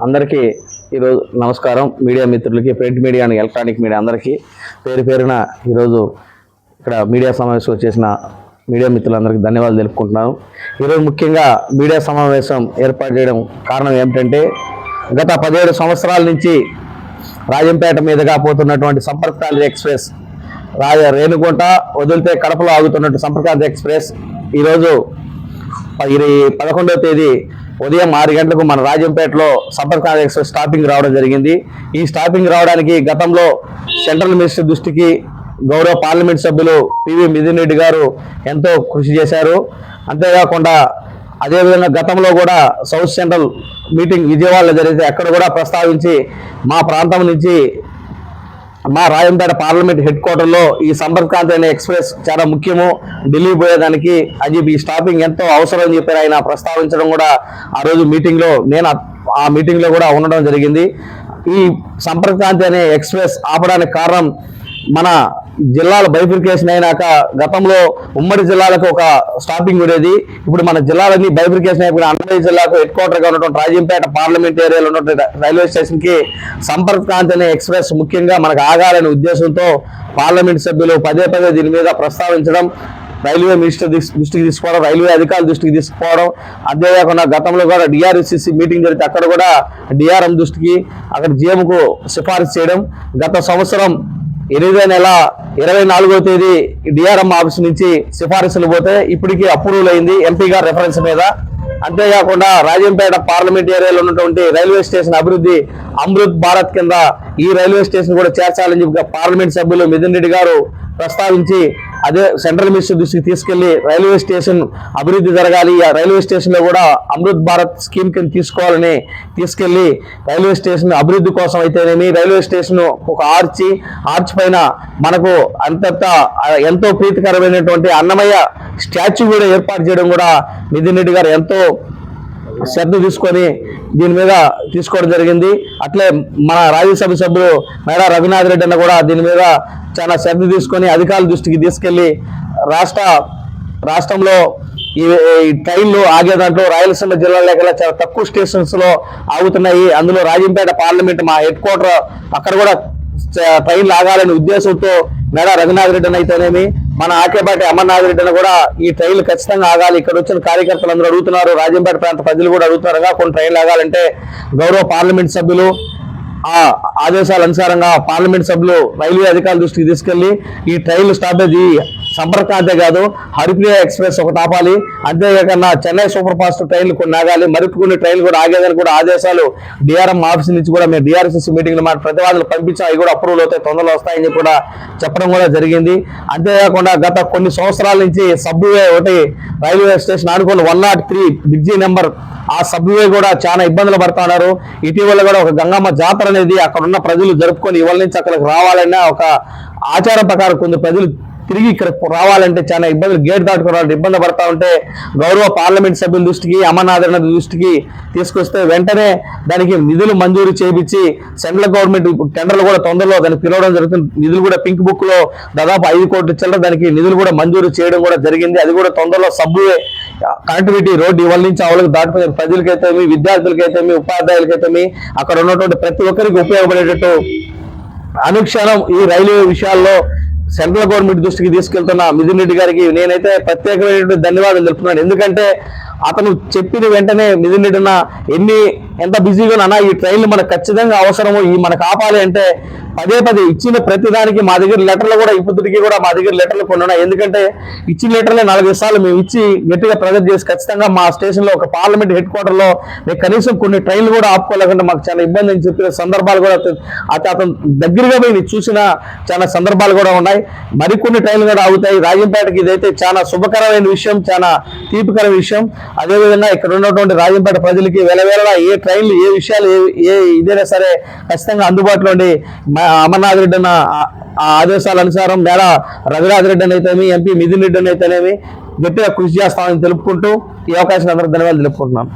అందరికీ ఈరోజు నమస్కారం. మీడియా మిత్రులకి, print media and electronic media అందరికీ పేరు పేరున ఈరోజు ఇక్కడ మీడియా సమావేశం వచ్చేసిన మీడియా మిత్రులందరికీ ధన్యవాదాలు తెలుపుకుంటున్నాను. ఈరోజు ముఖ్యంగా మీడియా సమావేశం ఏర్పాటు చేయడం కారణం ఏమిటంటే, గత 17 సంవత్సరాల నుంచి రాజంపేట మీదుగా పోతున్నటువంటి సంపర్క్రాంతి ఎక్స్ప్రెస్ రేణుగుంట వదిలితే కడపలో ఆగుతున్నట్టు సంపర్క్రాంతి ఎక్స్ప్రెస్ ఈరోజు 11వ తేదీ ఉదయం 6 గంటలకు మన రాజంపేటలో సంపర్క్రాంతి ఎక్స్ప్రెస్ స్టాపింగ్ రావడం జరిగింది. ఈ స్టాపింగ్ రావడానికి గతంలో సెంట్రల్ మినిస్టర్ దృష్టికి గౌరవ పార్లమెంట్ సభ్యులు పివి మిథున్ రెడ్డి గారు ఎంతో కృషి చేశారు. అంతేకాకుండా అదేవిధంగా గతంలో కూడా సౌత్ సెంట్రల్ మీటింగ్ విజయవాడలో జరిగితే అక్కడ కూడా ప్రస్తావించి మా ప్రాంతం నుంచి మా రాజంపేట పార్లమెంట్ హెడ్ క్వార్టర్లో ఈ సంపర్క్రాంతి అనే ఎక్స్ప్రెస్ చాలా ముఖ్యము, ఢిల్లీ పోయేదానికి అని చెప్పి ఈ స్టాపింగ్ ఎంతో అవసరం అని చెప్పి ఆయన ప్రస్తావించడం కూడా ఆ రోజు మీటింగ్లో నేను ఆ మీటింగ్లో కూడా ఉండడం జరిగింది. ఈ సంపర్క్రాంతి అనే ఎక్స్ప్రెస్ ఆపడానికి కారణం మన జిల్లాల బైఫికేషన్ అయినాక గతంలో ఉమ్మడి జిల్లాలకు ఒక స్టాపింగ్ ఉండేది. ఇప్పుడు మన జిల్లాలన్నీ బైఫికేషన్ అయిపోయిన అన్నమయ్య జిల్లాకు హెడ్ క్వార్టర్గా ఉన్నటువంటి రాజంపేట పార్లమెంట్ ఏరియాలో ఉన్నటువంటి రైల్వే స్టేషన్కి సంపర్క్రాంతి అనే ఎక్స్ప్రెస్ ముఖ్యంగా మనకు ఆగాలనే ఉద్దేశంతో పార్లమెంట్ సభ్యులు పదే దీని మీద ప్రస్తావించడం, రైల్వే మినిస్టర్ దృష్టికి తీసుకోవడం, రైల్వే అధికారుల దృష్టికి తీసుకుపోవడం, అంతేకాకుండా గతంలో కూడా డిఆర్ఎస్సిసి మీటింగ్ జరిగితే అక్కడ కూడా డిఆర్ఎం దృష్టికి అక్కడ జీఎంకు సిఫారసు చేయడం, గత సంవత్సరం 8వ నెల 24వ తేదీ డిఆర్ఎం ఆఫీస్ నుంచి సిఫారసులు పోతే ఇప్పటికీ అప్రూవల్ అయింది ఎంపీ గారి రెఫరెన్స్ మీద. అంతేకాకుండా రాజంపేట పార్లమెంట్ ఏరియాలో ఉన్నటువంటి రైల్వే స్టేషన్ అభివృద్ధి అమృత్ భారత్ కింద ఈ రైల్వే స్టేషన్ కూడా చేర్చాలని చెప్పి పార్లమెంట్ సభ్యులు మిథున్ రెడ్డి గారు ప్రస్తావించి అదే సెంట్రల్ మినిస్టర్ దృష్టికి తీసుకెళ్లి రైల్వే స్టేషన్ అభివృద్ధి జరగాలి, ఆ రైల్వే స్టేషన్లో కూడా అమృత్ భారత్ స్కీమ్ కింద తీసుకోవాలని తీసుకెళ్లి రైల్వే స్టేషన్ అభివృద్ధి కోసం అయితేనేమి, రైల్వే స్టేషన్ ఒక ఆర్చ్ పైన మనకు అంతంతా ఎంతో ప్రీతికరమైనటువంటి అన్నమయ్య స్టాచ్యూ కూడా ఏర్పాటు చేయడం కూడా మిథున్ రెడ్డి గారు ఎంతో శ్రద్ధ తీసుకొని దీని మీద తీసుకోవడం జరిగింది. అట్లే మన రాజ్యసభ సభ్యులు మేడా రఘునాథ్ రెడ్డి అన్న కూడా దీని మీద చాలా శ్రద్ధ తీసుకొని అధికారుల దృష్టికి తీసుకెళ్లి రాష్ట్రంలో ఈ ట్రైన్లు ఆగే దాంట్లో రాయలసీమ జిల్లా లేక చాలా తక్కువ స్టేషన్స్ లో ఆగుతున్నాయి. అందులో రాజంపేట పార్లమెంట్ మా హెడ్ క్వార్టర్ అక్కడ కూడా ట్రైన్లు ఆగాలనే ఉద్దేశంతో మేడా రఘునాథ్ రెడ్డి అని అయితేనేమి, మన ఆకేపాటి అమర్నాథ్ రెడ్డి అని కూడా ఈ ట్రైన్లు ఖచ్చితంగా ఆగాలి. ఇక్కడ వచ్చిన కార్యకర్తలు అందరూ అడుగుతున్నారు, రాజంపేట ప్రాంత ప్రజలు కూడా అడుగుతున్నారుగా కొన్ని ట్రైన్లు ఆగాలంటే గౌరవ పార్లమెంట్ సభ్యులు ఆ ఆదేశాల అనుసారంగా పార్లమెంట్ సభ్యులు రైల్వే అధికారుల దృష్టికి తీసుకెళ్లి ఈ ట్రైన్లు స్టాపేజ్ సంపర్క్రాంతే కాదు హరిప్రియ ఎక్స్ప్రెస్ ఒకటి ఆపాలి, అంతేకాకుండా చెన్నై సూపర్ ఫాస్ట్ ట్రైన్లు కొన్ని ఆగాలి, మరికొన్ని ట్రైన్లు కూడా ఆగేదని కూడా ఆదేశాలు డిఆర్ఎం ఆఫీస్ నుంచి కూడా మేము డిఆర్ఎస్ఎస్ మీటింగ్లో మా ప్రతివాదులు పంపించాం, అవి కూడా అప్రూవల్ అవుతాయి, తొందరలో వస్తాయని చెప్పి కూడా చెప్పడం కూడా జరిగింది. అంతేకాకుండా గత కొన్ని సంవత్సరాల నుంచి సబ్వే ఒకటి రైల్వే స్టేషన్ ఆనుకుని 103 బ్రిడ్జి నెంబర్ ఆ సబ్వే కూడా చాలా ఇబ్బందులు పడుతూ ఉన్నారు. ఇటీవల కూడా ఒక గంగమ్మ జాతర అనేది అక్కడ ఉన్న ప్రజలు జరుపుకొని ఇవాళ నుంచి అక్కడికి రావాలన్నా ఒక ఆచారం ప్రకారం కొన్ని ప్రజలు తిరిగి ఇక్కడ రావాలంటే చాలా ఇబ్బందులు, గేట్ దాటుకోవాలంటే ఇబ్బంది పడతా ఉంటే గౌరవ పార్లమెంట్ సభ్యుల దృష్టికి అమర్నాథ్ దృష్టికి తీసుకొస్తే వెంటనే దానికి నిధులు మంజూరు చేయించి సెంట్రల్ గవర్నమెంట్ టెండర్లు కూడా తొందరలో దానికి పిలవడం జరుగుతుంది. నిధులు కూడా పింక్ బుక్ లో దాదాపు 5 కోట్ల చిల్లర దానికి నిధులు కూడా మంజూరు చేయడం కూడా జరిగింది. అది కూడా తొందరలో సబ్వే కనెక్టివిటీ రోడ్డు ఇవాళ నుంచి అవలకు దాటిపోయిన ప్రజలకైతేమి, విద్యార్థులకైతేమి, ఉపాధ్యాయులకైతేమి అక్కడ ఉన్నటువంటి ప్రతి ఒక్కరికి ఉపయోగపడేటట్టు అనుక్షణం ఈ రైల్వే విషయాల్లో సెంట్రల్ గవర్నమెంట్ దృష్టికి తీసుకెళ్తున్న మిథున్ రెడ్డి గారికి నేనైతే ప్రత్యేకమైనటువంటి ధన్యవాదాలు తెలుపుతున్నాను. ఎందుకంటే అతను చెప్పిన వెంటనే మిథున్ రెడ్డి అన్న ఎంత బిజీగా ఉన్నా ఈ ట్రైన్లు మనకు ఖచ్చితంగా అవసరము, ఈ మనకు ఆపాలి అంటే పదే ఇచ్చిన ప్రతిదానికి మా దగ్గర లెటర్లు కూడా ఇప్పటికీ కూడా మా దగ్గర లెటర్లు కొన్ని ఉన్నాయి. ఎందుకంటే ఇచ్చిన లెటర్లే 4 సార్లు మేము ఇచ్చి గట్టిగా ప్రజెంట్ చేసి ఖచ్చితంగా మా స్టేషన్లో ఒక పార్లమెంట్ హెడ్ క్వార్టర్లో మేము కనీసం కొన్ని ట్రైన్లు కూడా ఆపుకోలేకుండా మాకు చాలా ఇబ్బంది అని చెప్పిన సందర్భాలు కూడా అతను దగ్గరగా పోయి చూసిన చాలా సందర్భాలు కూడా ఉన్నాయి. మరికొన్ని ట్రైన్లు కూడా ఆగుతాయి. రాజంపేటకి ఇదైతే చాలా శుభకరమైన విషయం, చాలా తీపికరమైన విషయం. అదేవిధంగా ఇక్కడ ఉన్నటువంటి రాజంపేట ప్రజలకి వేళవేళ ఏ ట్రైన్లు ఏ విషయాలు ఇదైనా సరే ఖచ్చితంగా అందుబాటులో ఉండి అమర్నాథ్ రెడ్డి అన్న ఆదేశాల అనుసారం మేడా రఘునాథ్ రెడ్డి అయితేనేమి, ఎంపీ మిథున్ రెడ్డి అయితేనేమి గట్టిగా కృషి చేస్తామని తెలుపుకుంటూ ఈ అవకాశం అందరూ ధన్యవాదాలు తెలుపుకుంటున్నాను.